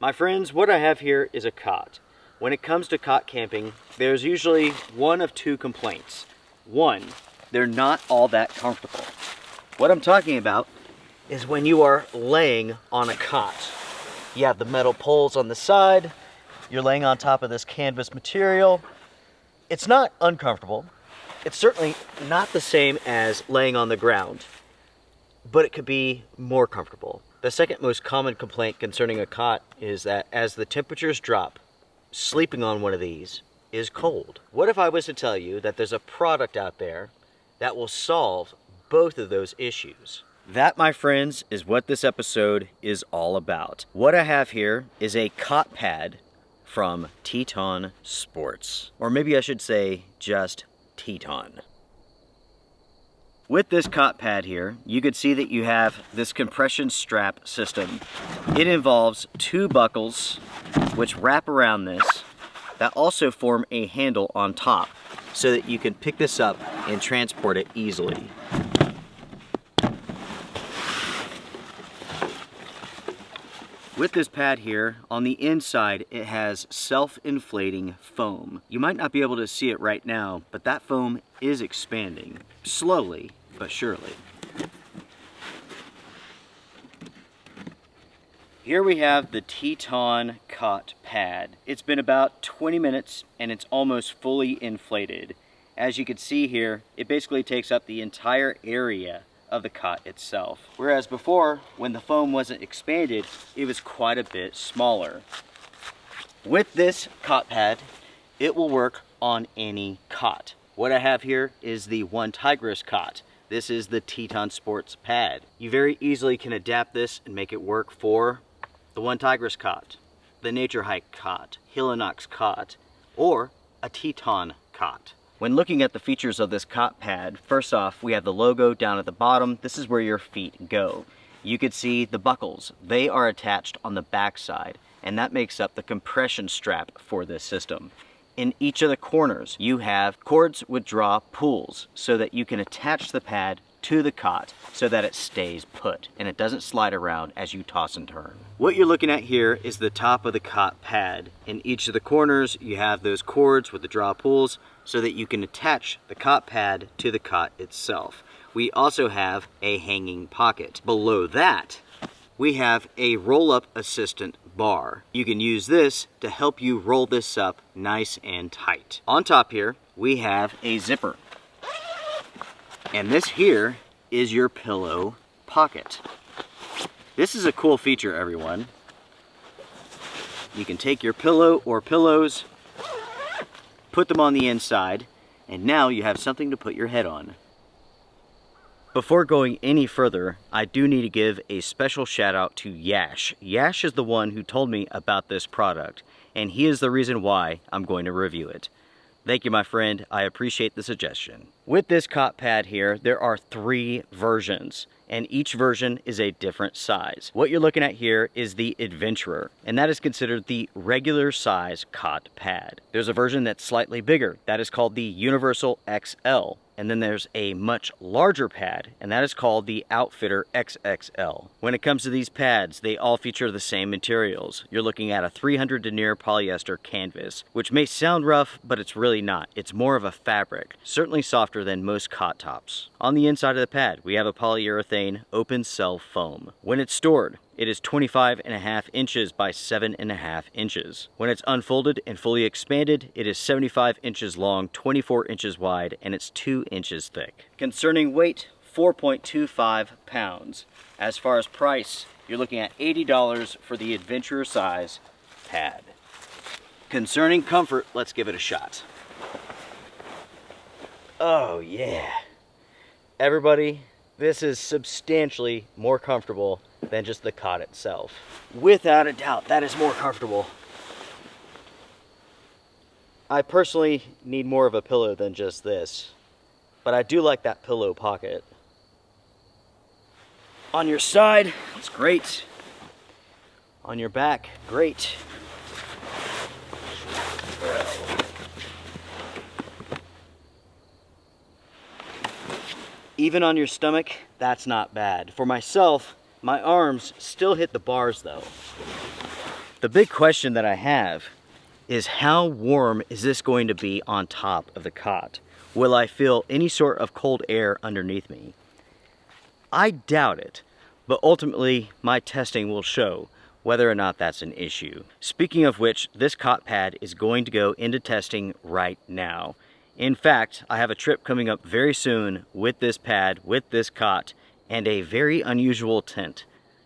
My friends, what I have here is a cot. When it comes to cot camping, there's usually one of two complaints. One, they're not all that comfortable. What I'm talking about is when you are laying on a cot. You have the metal poles on the side, you're laying on top of this canvas material. It's not uncomfortable. It's certainly not the same as laying on the ground, but it could be more comfortable. The second most common complaint concerning a cot is that as the temperatures drop, sleeping on one of these is cold. What if I was to tell you that there's a product out there that will solve both of those issues? That, my friends, is what this episode is all about. What I have here is a cot pad from Teton Sports. Or maybe I should say just Teton. With this cot pad here, you can see that you have this compression strap system. It involves two buckles which wrap around this that also form a handle on top so that you can pick this up and transport it easily. With this pad here, on the inside it has self-inflating foam. You might not be able to see it right now, but that foam is expanding, slowly but surely. Here we have the Teton cot pad. It's been about 20 minutes and it's almost fully inflated. As you can see here, it basically takes up the entire area of the cot itself. Whereas before, when the foam wasn't expanded, it was quite a bit smaller. With this cot pad, it will work on any cot. What I have here is the TOGR cot. This is the Teton Sports pad. You very easily can adapt this and make it work for the TOGR cot, the Nature Hike cot, Hillinox cot, or a Teton cot. When looking at the features of this cot pad, first off, we have the logo down at the bottom. This is where your feet go. You can see the buckles. They are attached on the back side, and that makes up the compression strap for this system. In each of the corners, you have cords with draw pulls so that you can attach the pad to the cot so that it stays put and it doesn't slide around as you toss and turn. What you're looking at here is the top of the cot pad. In each of the corners, you have those cords with the draw pulls so that you can attach the cot pad to the cot itself. We also have a hanging pocket. Below that, we have a roll-up assistant bar. You can use this to help you roll this up nice and tight. On top here, we have a zipper. And this here is your pillow pocket. This is a cool feature, everyone. You can take your pillow or pillows, put them on the inside, and now you have something to put your head on. Before going any further, I do need to give a special shout out to Yash. Yash is the one who told me about this product, and he is the reason why I'm going to review it. Thank you, my friend. I appreciate the suggestion. With this cot pad here, there are 3 versions, and each version is a different size. What you're looking at here is the Adventurer, and that is considered the regular size cot pad. There's a version that's slightly bigger. That is called the Universal XL. And then there's a much larger pad, and that is called the Outfitter XXL. When it comes to these pads, they all feature the same materials. You're looking at a 300 denier polyester canvas, which may sound rough, but it's really not. It's more of a fabric, certainly softer than most cot tops. On the inside of the pad, we have a polyurethane open cell foam. When it's stored, it is 25.5 inches by 7.5 inches. When it's unfolded and fully expanded, it is 75 inches long, 24 inches wide, and it's 2 inches thick. Concerning weight, 4.25 pounds. As far as price, you're looking at $80 for the Adventurer size pad. Concerning comfort, let's give it a shot. Oh yeah. Everybody, this is substantially more comfortable than just the cot itself. Without a doubt, that is more comfortable. I personally need more of a pillow than just this, but I do like that pillow pocket. On your side, it's great. On your back, great. Even on your stomach, that's not bad. For myself, my arms still hit the bars though. The big question that I have is how warm is this going to be on top of the cot? Will I feel any sort of cold air underneath me? I doubt it, but ultimately my testing will show whether or not that's an issue. Speaking of which, this cot pad is going to go into testing right now. In fact, I have a trip coming up very soon with this pad, with this cot, and a very unusual tent.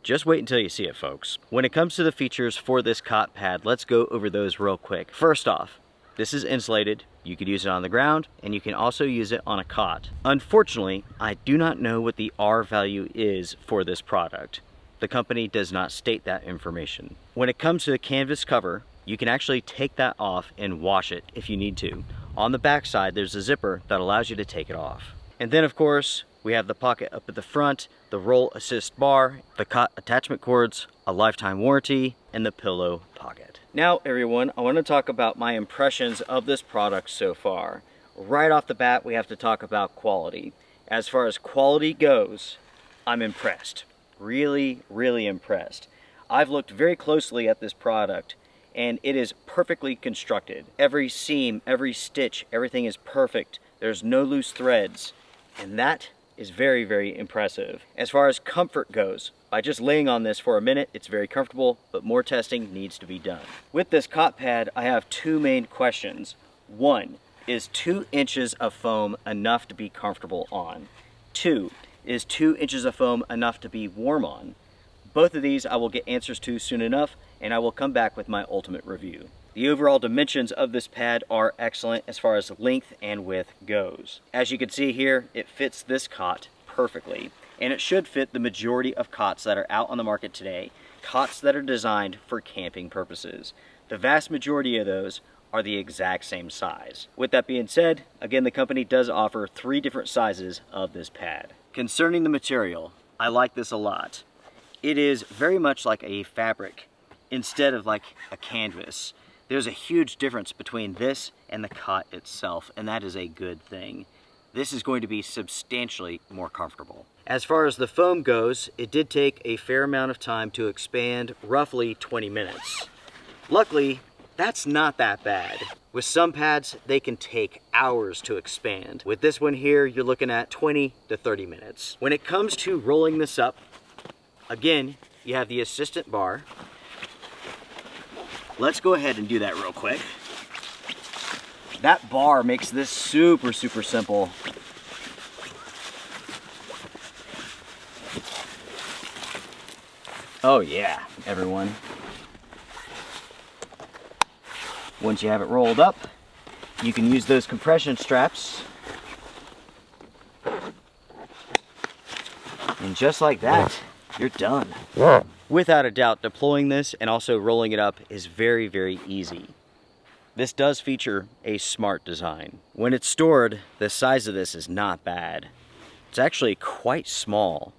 Just wait until you see it, folks. When it comes to the features for this cot pad, let's go over those real quick. First off, this is insulated. You could use it on the ground, and you can also use it on a cot. Unfortunately, I do not know what the R value is for this product. The company does not state that information. When it comes to the canvas cover, you can actually take that off and wash it if you need to. On the back side, there's a zipper that allows you to take it off. And then of course, we have the pocket up at the front, the roll assist bar, the cot attachment cords, a lifetime warranty, and the pillow pocket. Now everyone, I want to talk about my impressions of this product so far. Right off the bat, we have to talk about quality. As far as quality goes, I'm impressed. Really, really impressed. I've looked very closely at this product, and it is perfectly constructed. Every seam, every stitch, everything is perfect. There's no loose threads, and that is very, very impressive. As far as comfort goes, by just laying on this for a minute, it's very comfortable, but more testing needs to be done. With this cot pad, I have two main questions. One, is 2 inches of foam enough to be comfortable on? 2, is 2 inches of foam enough to be warm on? Both of these I will get answers to soon enough, and I will come back with my ultimate review. The overall dimensions of this pad are excellent as far as length and width goes. As you can see here, it fits this cot perfectly, and it should fit the majority of cots that are out on the market today, cots that are designed for camping purposes. The vast majority of those are the exact same size. With that being said, again, the company does offer 3 different sizes of this pad. Concerning the material, I like this a lot. It is very much like a fabric instead of like a canvas. There's a huge difference between this and the cot itself, and that is a good thing. This is going to be substantially more comfortable. As far as the foam goes, it did take a fair amount of time to expand, roughly 20 minutes. Luckily, that's not that bad. With some pads, they can take hours to expand. With this one here, you're looking at 20 to 30 minutes. When it comes to rolling this up, again, you have the assistant bar. Let's go ahead and do that real quick. That bar makes this super, super simple. Oh yeah, everyone. Once you have it rolled up, you can use those compression straps. And just like that, you're done. Without a doubt, deploying this and also rolling it up is very, very easy. This does feature a smart design. When it's stored, the size of this is not bad. It's actually quite small.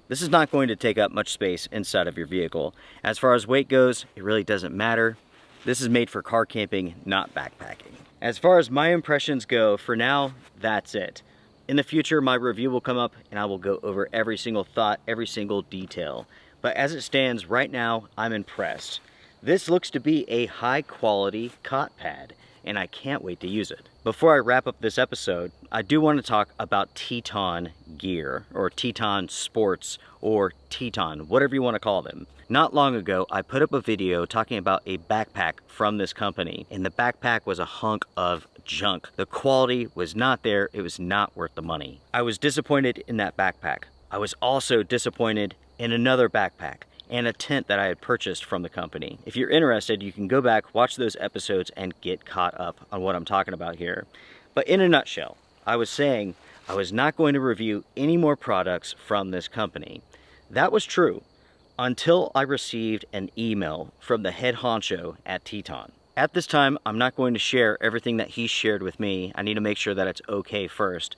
This is not going to take up much space inside of your vehicle. As far as weight goes, it really doesn't matter. This is made for car camping, not backpacking. As far as my impressions go, for now, that's it. In the future, my review will come up and I will go over every single thought, every single detail. But as it stands right now, I'm impressed. This looks to be a high quality cot pad, and I can't wait to use it. Before I wrap up this episode, I do want to talk about Teton gear, or Teton sports, or Teton, whatever you want to call them. Not long ago, I put up a video talking about a backpack from this company, and the backpack was a hunk of junk. The quality was not there, it was not worth the money. I was disappointed in that backpack. I was also disappointed in another backpack and a tent that I had purchased from the company. If you're interested, you can go back, watch those episodes, and get caught up on what I'm talking about here. But in a nutshell, I was saying I was not going to review any more products from this company. That was true until I received an email from the head honcho at Teton. At this time, I'm not going to share everything that he shared with me. I need to make sure that it's okay first.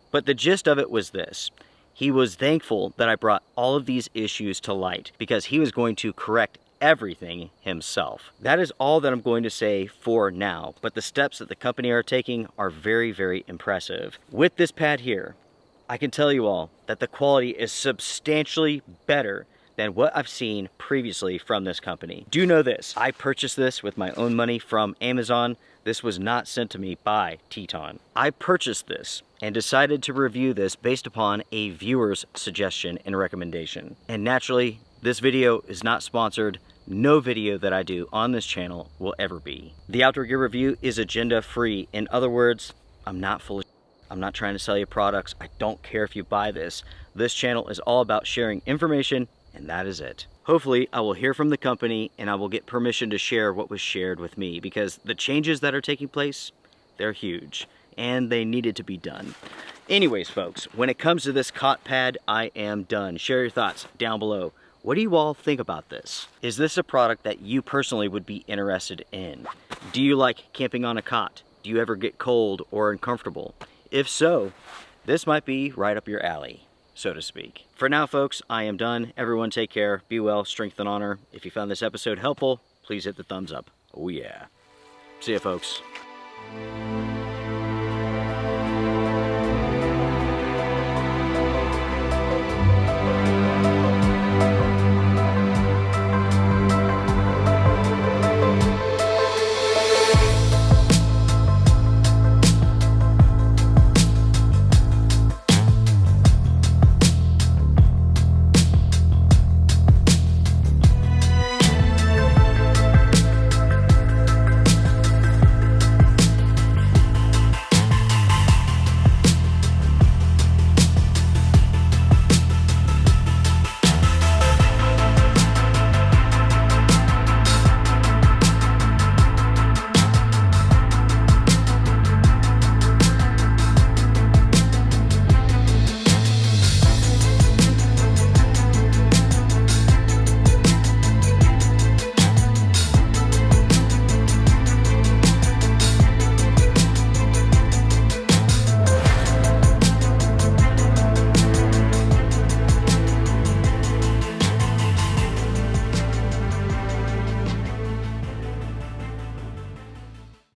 But the gist of it was this. He was thankful that I brought all of these issues to light because he was going to correct everything himself. That is all that I'm going to say for now, but the steps that the company are taking are very, very impressive. With this pad here, I can tell you all that the quality is substantially better than what I've seen previously from this company. Do know this, I purchased this with my own money from Amazon. This was not sent to me by Teton. I purchased this and decided to review this based upon a viewer's suggestion and recommendation. And naturally, this video is not sponsored. No video that I do on this channel will ever be. The outdoor gear review is agenda free. In other words, I'm not full of I'm not trying to sell you products. I don't care if you buy this. This channel is all about sharing information, and that is it. Hopefully, I will hear from the company and I will get permission to share what was shared with me, because the changes that are taking place, they're huge and they needed to be done. Anyways, folks, when it comes to this cot pad, I am done. Share your thoughts down below. What do you all think about this? Is this a product that you personally would be interested in? Do you like camping on a cot? Do you ever get cold or uncomfortable? If so, this might be right up your alley, so to speak. For now, folks, I am done. Everyone take care, be well, strength and honor. If you found this episode helpful, please hit the thumbs up. Oh yeah. See ya, folks.